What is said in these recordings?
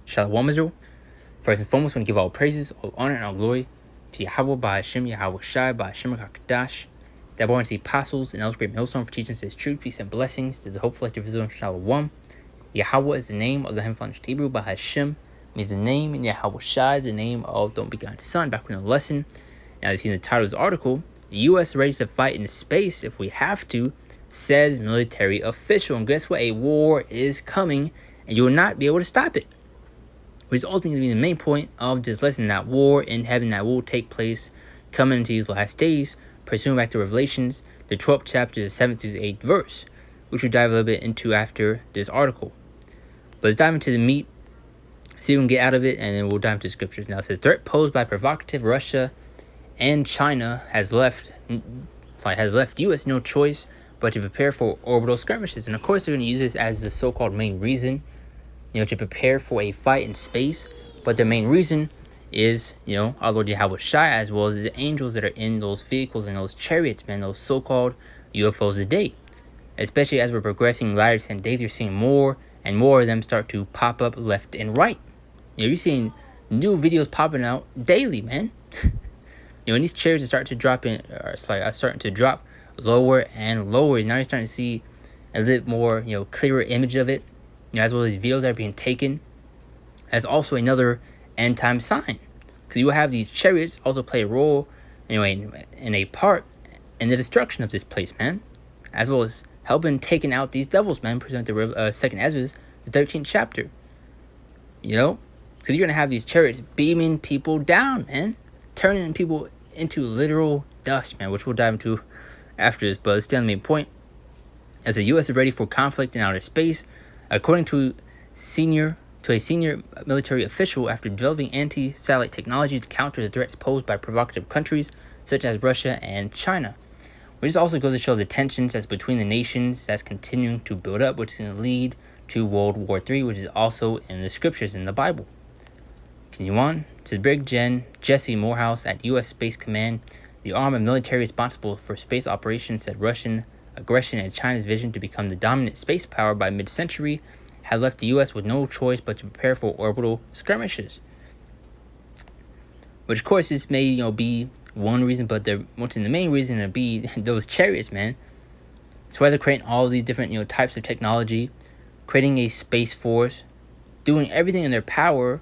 Shalom Israel. First and foremost, I want to give all praises, all honor, and all glory to Yahweh by Hashem, Yahweh Shai, by Hashem HaKadosh. That born to the apostles and elders great millstone for teaching us his truth, peace, and blessings. To the hope collective Israel Shalom. Yahweh is the name of the heavenly Hebrew by Hashem. Means the name, and Yahweh Shai is the name of the begotten Son. Back in the lesson. Now, you see in the title of this article, the U.S. ready to fight in space if we have to, says military official. And guess what? A war is coming, and you will not be able to stop it. Which is ultimately going to be the main point of this lesson, that war in heaven that will take place coming into these last days, pursuing back to Revelations, the 12th chapter, the 7th to the 8th verse, which we'll dive a little bit into after this article. But let's dive into the meat, see what we can get out of it, and then we'll dive into the scriptures. Now it says, threat posed by provocative Russia and China has left U.S. no choice but to prepare for orbital skirmishes. And of course, they're going to use this as the so-called main reason, to prepare for a fight in space. But the main reason is, our Lord Yahweh Shai, as well as the angels that are in those vehicles and those chariots, man, those so-called UFOs today. Especially as we're progressing latter and days, you're seeing more and more of them start to pop up left and right. You're seeing new videos popping out daily, man. When these chariots are starting to drop starting to drop lower and lower. Now you're starting to see a little more, clearer image of it. As well as videos that are being taken as also another end time sign, because you will have these chariots also play a role in a part in the destruction of this place, man, as well as helping taking out these devils, man. Present the second Ezra, the 13th chapter, because you're gonna have these chariots beaming people down, man, turning people into literal dust, man, which we'll dive into after this. But let's stay on the main point. As the U.S. is ready for conflict in outer space, according to a senior military official, after developing anti-satellite technology to counter the threats posed by provocative countries such as Russia and China. Which also goes to show the tensions that's between the nations that's continuing to build up, which is going to lead to World War III, which is also in the scriptures in the Bible. Continue on. It says Brig Gen Jesse Morehouse at U.S. Space Command, the arm of military responsible for space operations, said Russian aggression and China's vision to become the dominant space power by mid-century had left the U.S. with no choice but to prepare for orbital skirmishes. Which, of course, this may be one reason, but the main reason to be those chariots, man. So whether creating all these different types of technology, creating a space force, doing everything in their power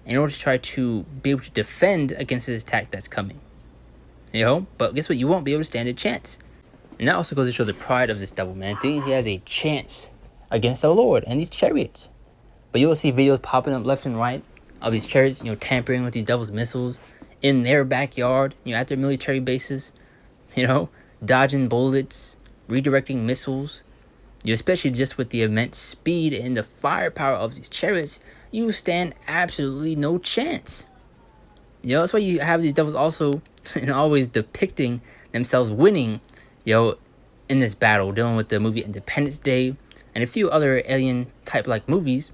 in order to try to be able to defend against this attack that's coming. But guess what? You won't be able to stand a chance. And that also goes to show the pride of this devil, man. Thinking he has a chance against the Lord and these chariots. But you will see videos popping up left and right of these chariots, tampering with these devil's missiles in their backyard, at their military bases, dodging bullets, redirecting missiles. Especially just with the immense speed and the firepower of these chariots, you stand absolutely no chance. That's why you have these devils also always depicting themselves winning, in this battle, dealing with the movie Independence Day and a few other alien type like movies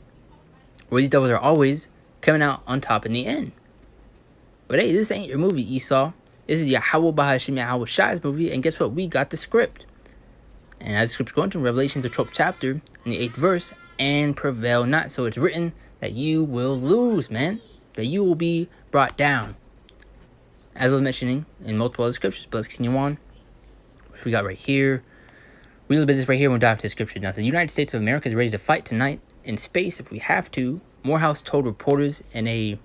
where these devils are always coming out on top in the end. But hey, this ain't your movie, Esau. This is Yahweh Bahashim Yahweh Shai's movie, and guess what? We got the script. And as the script's going to Revelation, the 12th chapter, in the 8th verse, and prevail not. So it's written that you will lose, man. That you will be brought down. As I was mentioning in multiple other scriptures, but let's continue on. We got right here. Read a little bit of this right here. We'll dive into the scripture now. So the United States of America is ready to fight tonight in space if we have to. Morehouse told reporters in a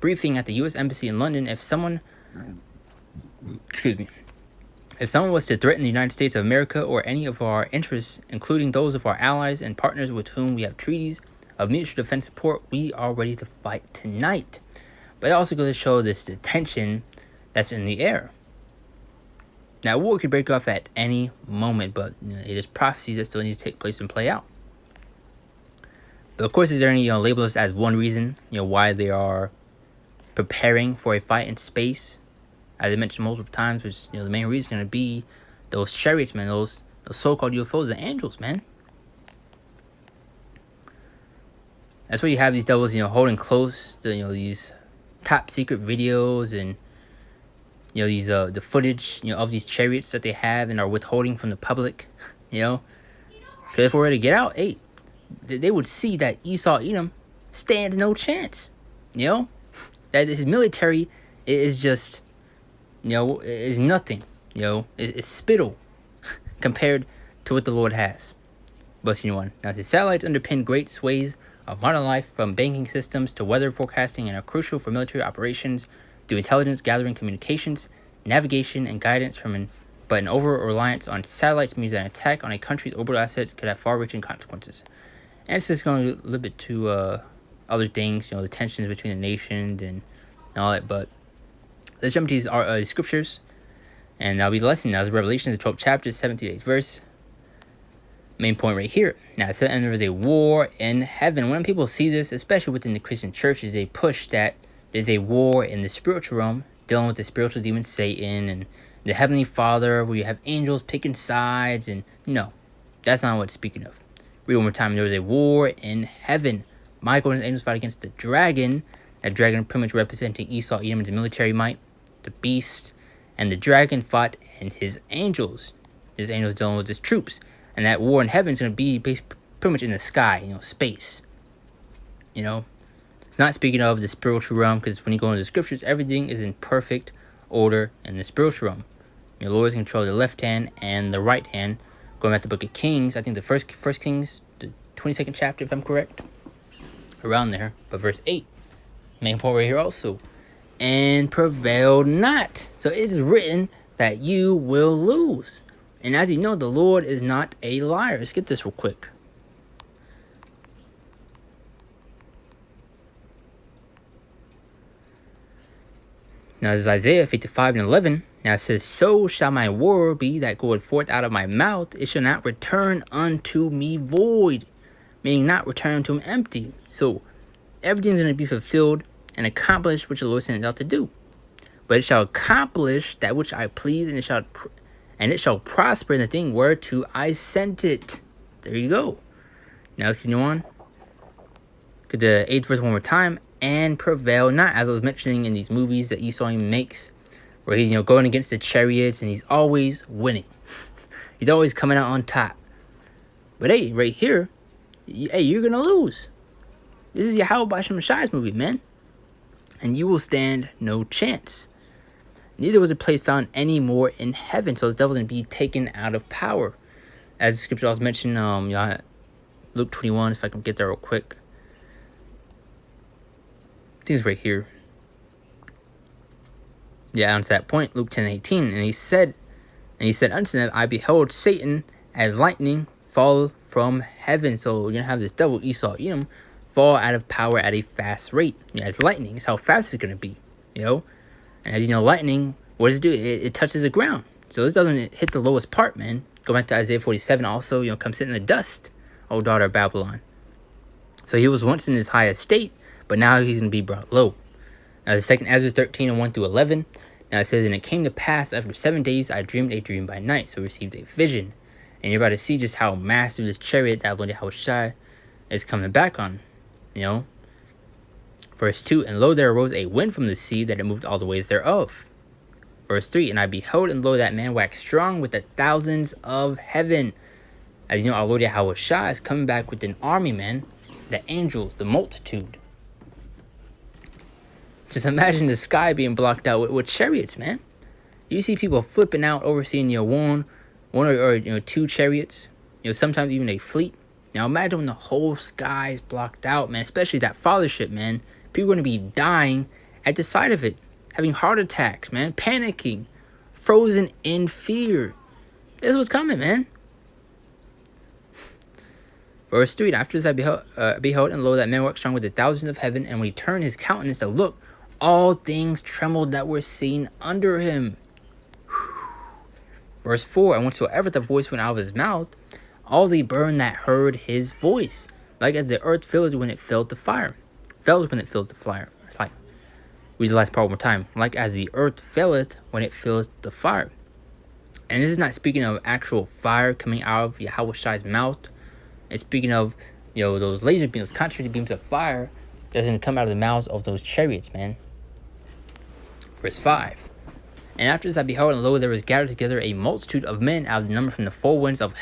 briefing at the U.S. Embassy in London, if someone was to threaten the United States of America or any of our interests, including those of our allies and partners with whom we have treaties of mutual defense support, we are ready to fight tonight. But it also goes to show the tension that's in the air. Now, war could break off at any moment, but it is prophecies that still need to take place and play out. But of course, is there any label this as one reason why they are preparing for a fight in space? As I mentioned multiple times, which the main reason is going to be those chariots, man, those so-called UFOs, the angels, man. That's why you have these devils, holding close to these top secret videos and these the footage of these chariots that they have and are withholding from the public, because if we were to get out, hey, they would see that Esau Edom stands no chance. You know, that his military is just, is nothing. It's spittle compared to what the Lord has. But Now, the satellites underpin great swathes of modern life, from banking systems to weather forecasting, and are crucial for military operations through intelligence gathering, communications, navigation, and guidance. But an over-reliance on satellites means that an attack on a country's orbital assets could have far-reaching consequences. And it's just going a little bit to other things, the tensions between the nations and all that. But let's jump to these scriptures, and that'll be the lesson. Now, it's Revelation, the 12th chapter, 7th to 8th verse. Main point right here. Now, it said, and there is a war in heaven. When people see this, especially within the Christian churches, they push that there's a war in the spiritual realm, dealing with the spiritual demon Satan and the Heavenly Father, where you have angels picking sides. And no, that's not what it's speaking of. Read one more time. There was a war in heaven. Michael and his angels fought against the dragon. That dragon pretty much representing Esau, Edom, and the military might, the beast. And the dragon fought and his angels. His angels dealing with his troops. And that war in heaven is going to be pretty much in the sky, space. It's not speaking of the spiritual realm, because when you go into the scriptures, everything is in perfect order in the spiritual realm. Your Lord is in control of the left hand and the right hand. Going back to the book of Kings, I think the first Kings, the 22nd chapter, if I'm correct, around there. But verse 8, main point right here also, and prevail not. So it is written that you will lose. And as you know, the Lord is not a liar. Let's get this real quick. Now, this is Isaiah 55 and 11. Now it says, so shall my word be that goeth forth out of my mouth. It shall not return unto me void. Meaning not return to him empty. So everything's going to be fulfilled and accomplished which the Lord sent it out to do. But it shall accomplish that which I please, and it shall prosper in the thing whereto I sent it. There you go. Now let's continue on. Get the 8th verse one more time. And prevail not, as I was mentioning in these movies that Esau makes, where he's going against the chariots and he's always winning. He's always coming out on top. But hey, right here, you're gonna lose. This is Yahweh Basham Shai's movie, man. And you will stand no chance. Neither was a place found any more in heaven, so the devil can be taken out of power. As the scripture also mentioned, Luke 21, if I can get there real quick. I think it's right here. Yeah, on to that point, Luke 10:18. And he said unto them, I beheld Satan as lightning fall from heaven. So you're going to have this devil, Esau, Edom, fall out of power at a fast rate. As lightning, it's how fast it's going to be, And as you know, lightning, what does it do? It touches the ground. So this doesn't hit the lowest part, man. Go back to Isaiah 47 also, come sit in the dust, O daughter of Babylon. So he was once in his highest state, but now he's going to be brought low. Now, the second Ezra 13 and 1 through 11. Now it says, and it came to pass after 7 days, I dreamed a dream by night. So I received a vision. And you're about to see just how massive this chariot that Lord Yahushua is coming back on. Verse 2, and lo, there arose a wind from the sea, that it moved all the ways thereof. Verse 3, and I beheld, and lo, that man waxed strong with the thousands of heaven. As you know, our Lord Yahushua is coming back with an army, man. The angels, the multitude. Just imagine the sky being blocked out with chariots, man. You see people flipping out, overseeing one or two chariots. Sometimes even a fleet. Now imagine when the whole sky is blocked out, man. Especially that fathership, man. People are going to be dying at the sight of it, having heart attacks, man, panicking, frozen in fear. This is what's coming, man. Verse 3, after this I beheld, and lo, that man waxed strong with the thousands of heaven, and when he turned his countenance to look, all things trembled that were seen under him. Verse 4, and whatsoever the voice went out of his mouth, all they burned that heard his voice, like as the earth filled when it filled the fire. It's like, read the last part one more time. Like as the earth filleth when it fills the fire. And this is not speaking of actual fire coming out of Yahweh's mouth. It's speaking of, those laser beams, contrary beams of fire that's going to come out of the mouths of those chariots, man. Verse 5. And after this I beheld, and lo, there was gathered together a multitude of men out of the number from the four winds of the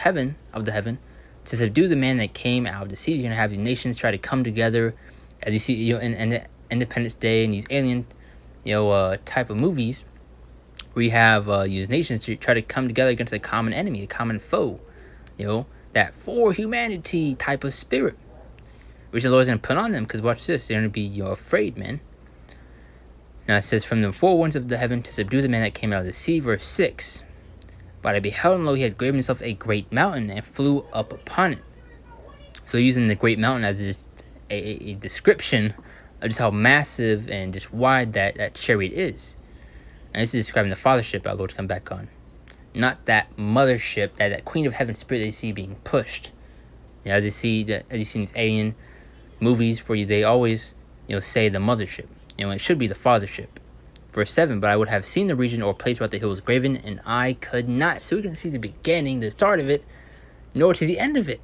heaven, to subdue the man that came out of the sea. You're going to have the nations try to come together As you see, in the Independence Day and these alien, type of movies, we have nations to try to come together against a common enemy, a common foe. That for humanity type of spirit, which the Lord's gonna put on them. Because watch this, they're gonna be afraid, man. Now it says, from the four winds of the heaven to subdue the man that came out of the sea, verse 6. But I beheld, and lo, he had graven himself a great mountain, and flew up upon it. So using the great mountain as just a description of just how massive and just wide that chariot is. And this is describing the fathership our Lord come back on. Not that mothership, that queen of heaven spirit they see being pushed. As you see in these alien movies where they always say the mothership. It should be the fathership. Verse 7, but I would have seen the region or place where the hill was graven, and I could not. So we can see the beginning, the start of it, nor to the end of it.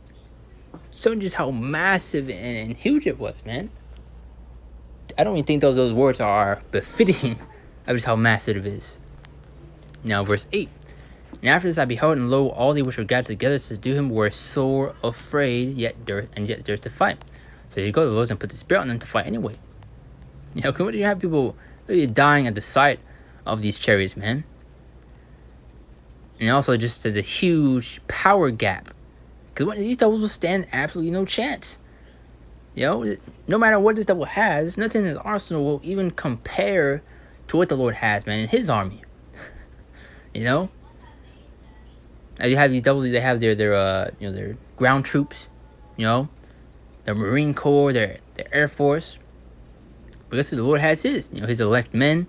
Showing just how massive and huge it was, man. I don't even think those words are befitting of just how massive it is. Now, verse 8. And after this I beheld, and lo, all they which were gathered together to do him were sore afraid, yet durst to fight. So here you go, the Lord's going to put the spirit on them to fight anyway. Come on, you have people really dying at the sight of these chariots, man. And also just the huge power gap. Because these devils will stand absolutely no chance. No matter what this devil has, nothing in his arsenal will even compare to what the Lord has, man, in his army. Now you have these devils, they have their ground troops, their Marine Corps, their Air Force. But guess what the Lord has his elect men,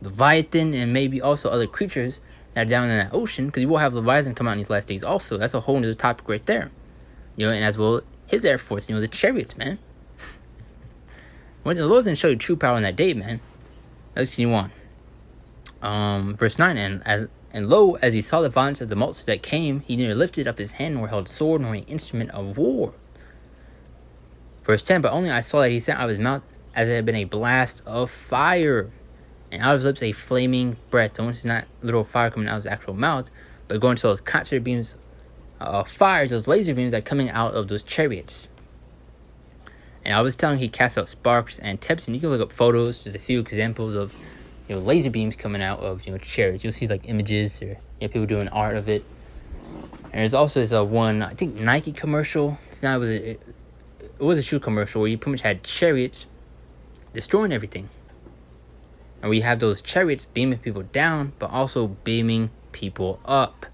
Leviathan, and maybe also other creatures that are down in that ocean, because you will have Leviathan come out in these last days also. That's a whole other topic right there. And as well, his Air Force, the chariots, man. When the Lord's going to show you true power in that day, man. Let's continue on. Verse 9, and lo, as he saw the violence of the multitude that came, he neither lifted up his hand, nor held sword, nor any instrument of war. Verse 10, but only I saw that he sent out of his mouth as it had been a blast of fire, and out of his lips a flaming breath. So it's not literal fire coming out of his actual mouth, but going to those concert beams of fire, those laser beams that are coming out of those chariots. And I was telling he cast out sparks and tips, and you can look up photos. There's a few examples of laser beams coming out of chariots. You'll see like images or people doing art of it. And there's also this one, I think, Nike commercial. Now it was a shoe commercial where you pretty much had chariots destroying everything. And we have those chariots beaming people down, but also beaming people up.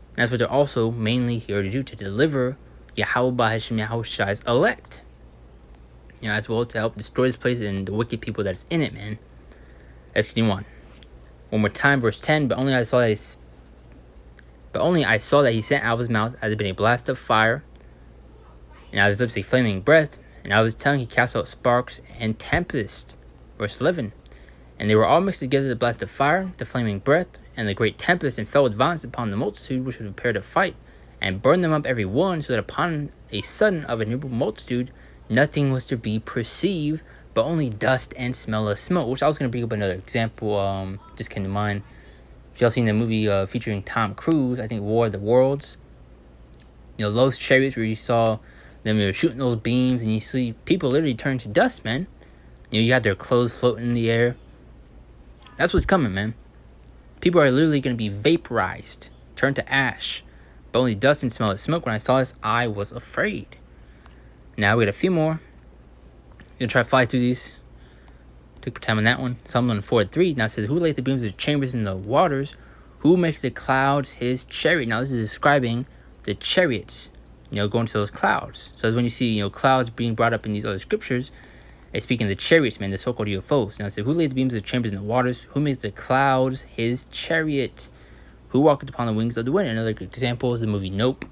And that's what they're also mainly here to do, to deliver Yahweh Hashem Yahweh's elect. As well to help destroy this place and the wicked people that's in it, man. Let's continue on. One more time, verse 10. But only I saw that he sent out of his mouth as it had been a blast of fire, and out of his lips a flaming breath, and out of his tongue he cast out sparks and tempest. Verse 11. And they were all mixed together, the blast of fire, the flaming breath, and the great tempest, and fell with violence upon the multitude which were prepared to fight, and burned them up every one, so that upon a sudden of an innumerable multitude nothing was to be perceived, but only dust and smell of smoke. Which I was going to bring up another example, just came to mind. If y'all seen the movie featuring Tom Cruise, I think War of the Worlds, those chariots where you saw them shooting those beams, and you see people literally turn to dust, man. You got their clothes floating in the air. That's what's coming, man. People are literally going to be vaporized, turned to ash, but only dust and smell of smoke. When I saw this, I was afraid. Now we got a few more. Gonna try to fly through these. Took time on that one. Psalm 104:3. Now it says, who laid the beams of chambers in the waters? Who makes the clouds his chariot? Now this is describing the chariots, going to those clouds. So as when you see, clouds being brought up in these other scriptures, it's speaking of the chariots, man, the so-called UFOs. Now it says, who laid the beams of chambers in the waters? Who makes the clouds his chariot? Who walketh upon the wings of the wind? Another example is the movie Nope,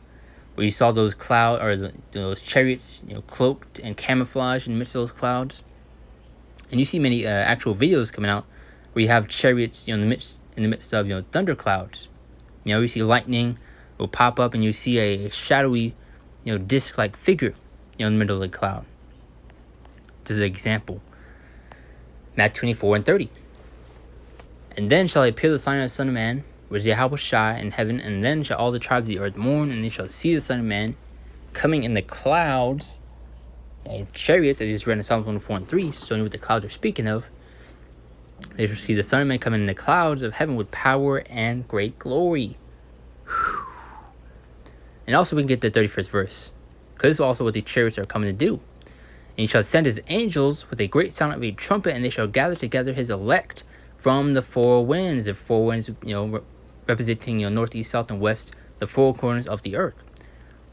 where you saw those clouds, or those chariots, cloaked and camouflaged in the midst of those clouds. And you see many actual videos coming out where you have chariots, in the midst of thunder clouds. You see lightning will pop up, and you see a shadowy, disc-like figure, in the middle of the cloud. This is an example. Matthew 24:30. And then shall appear the sign of the Son of Man, which is Yahweh in heaven, and then shall all the tribes of the earth mourn, and they shall see the Son of Man coming in the clouds chariots, as you just read in Psalm 104:3, showing you what the clouds are speaking of. They shall see the Son of Man coming in the clouds of heaven with power and great glory. And also we can get the 31st verse, because this is also what the chariots are coming to do. And he shall send his angels with a great sound of a trumpet, and they shall gather together his elect from the four winds. The four winds, representing north, east, south, and west, the four corners of the earth,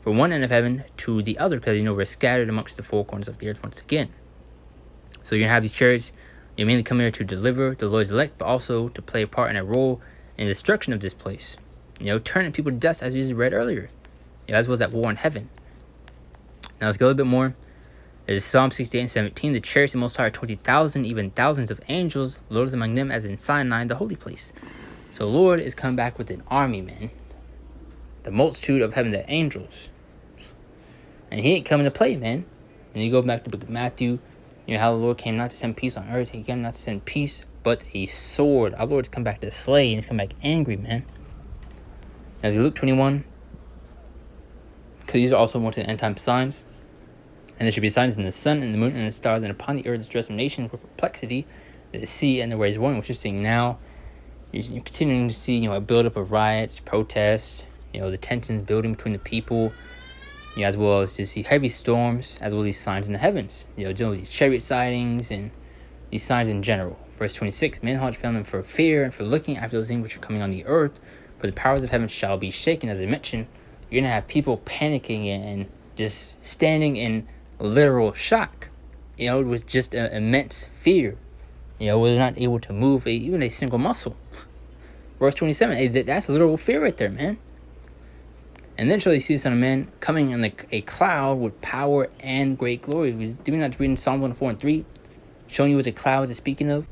from one end of heaven to the other, because we're scattered amongst the four corners of the earth once again. So you're gonna have these chariots. You mainly come here to deliver the Lord's elect, but also to play a part in a role in the destruction of this place. Turning people to dust, as we just read earlier. As well as that war in heaven. Now let's go a little bit more. There's Psalm 68:17. The chariots of the Most High are 20,000, even thousands of angels. The Lord is among them, as in Sinai, the holy place. So the Lord is coming back with an army, man. The multitude of heaven, the angels. And he ain't coming to play, man. And you go back to the book of Matthew. How the Lord came not to send peace on earth. He came not to send peace, but a sword. Our Lord's come back to slay, and he's come back angry, man. As Luke 21, because these are also more to the end time signs. And there should be signs in the sun, and the moon, and the stars, and upon the earth the distress of nations with perplexity, the sea, and the waves warring, which you're seeing now. You're continuing to see, a buildup of riots, protests, the tensions building between the people, as well as to see heavy storms, as well as these signs in the heavens, dealing with these chariot sightings and these signs in general. Verse 26, men heart fail them for fear and for looking after those things which are coming on the earth, for the powers of heaven shall be shaken. As I mentioned, you're going to have people panicking and just standing in literal shock, with just an immense fear, where they're not able to move even a single muscle. Verse 27, that's literal fear right there, man. And then shall they see the Son of Man coming in a cloud with power and great glory. Did we not read in Psalm 104:3, showing you what the clouds is speaking of?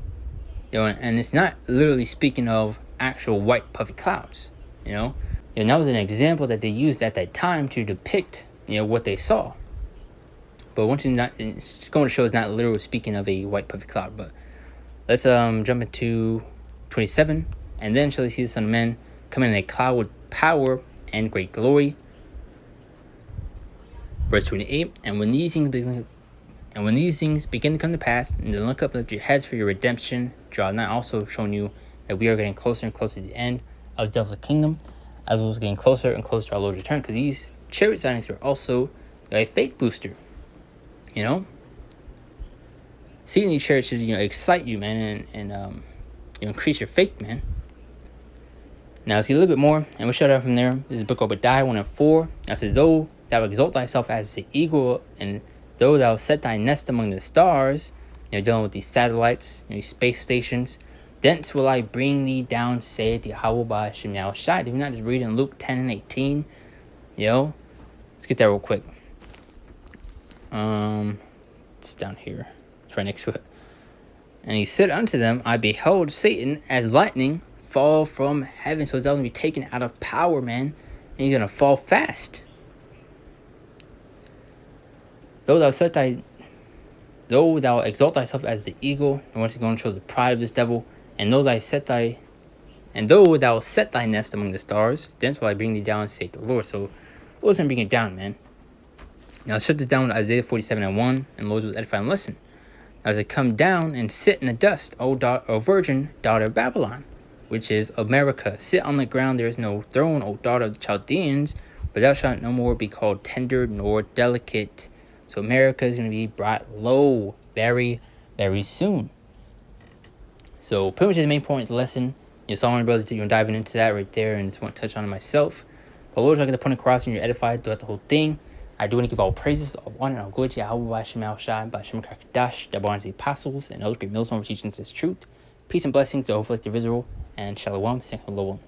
And it's not literally speaking of actual white puffy clouds, And that was an example that they used at that time to depict, what they saw. But it's going to show it's not literally speaking of a white puffy cloud. But let's jump into 27. And then shall they see the Son of Man coming in a cloud with power and great glory. Verse 28. And when these things begin to come to pass, and then look up, lift your heads for your redemption. Draw nigh, also showing you that we are getting closer and closer to the end of the devil's kingdom, as well as getting closer and closer to our Lord's return. Because these chariot sightings are also a faith booster. Seeing these chariots should excite you, man, and increase your faith, man. Now let's get a little bit more, and we'll shut out from there. This is the book of Obadiah 1:4. Now it says, though thou exalt thyself as the eagle, and though thou set thy nest among the stars, dealing with these satellites, these space stations, thence will I bring thee down, saith Yahweh by Shem Yahushai. Did we not just read in Luke 10:18? Let's get that real quick. It's down here. It's right next to it. And he said unto them, I beheld Satan as lightning fall from heaven. So he's going to be taken out of power, man. And he's going to fall fast. Though thou exalt thyself as the eagle, and once he's going to show the pride of this devil, and though thou set thy nest among the stars, thence will I bring thee down, saith the Lord. So the Lord's going to bring it down, man. Now shut this down with Isaiah 47:1, and Lord was edifying lesson. As I come down and sit in the dust, O virgin, daughter of Babylon, which is America. Sit on the ground, there is no throne, O daughter of the Chaldeans, but thou shalt no more be called tender nor delicate. So America is going to be brought low very, very soon. So pretty much the main point of the lesson. Solomon brothers, diving into that right there, and just want to touch on it myself. But Lord's not going to put across, and you're edified throughout the whole thing. I do want to give all praises, all honor, and all glory to Yahweh by Shem Yahushai, by Shem Kakadash, the born apostles, and other great millstones for teaching this truth. Peace and blessings to the whole collective Israel, and Shalom, thanks for the Lord.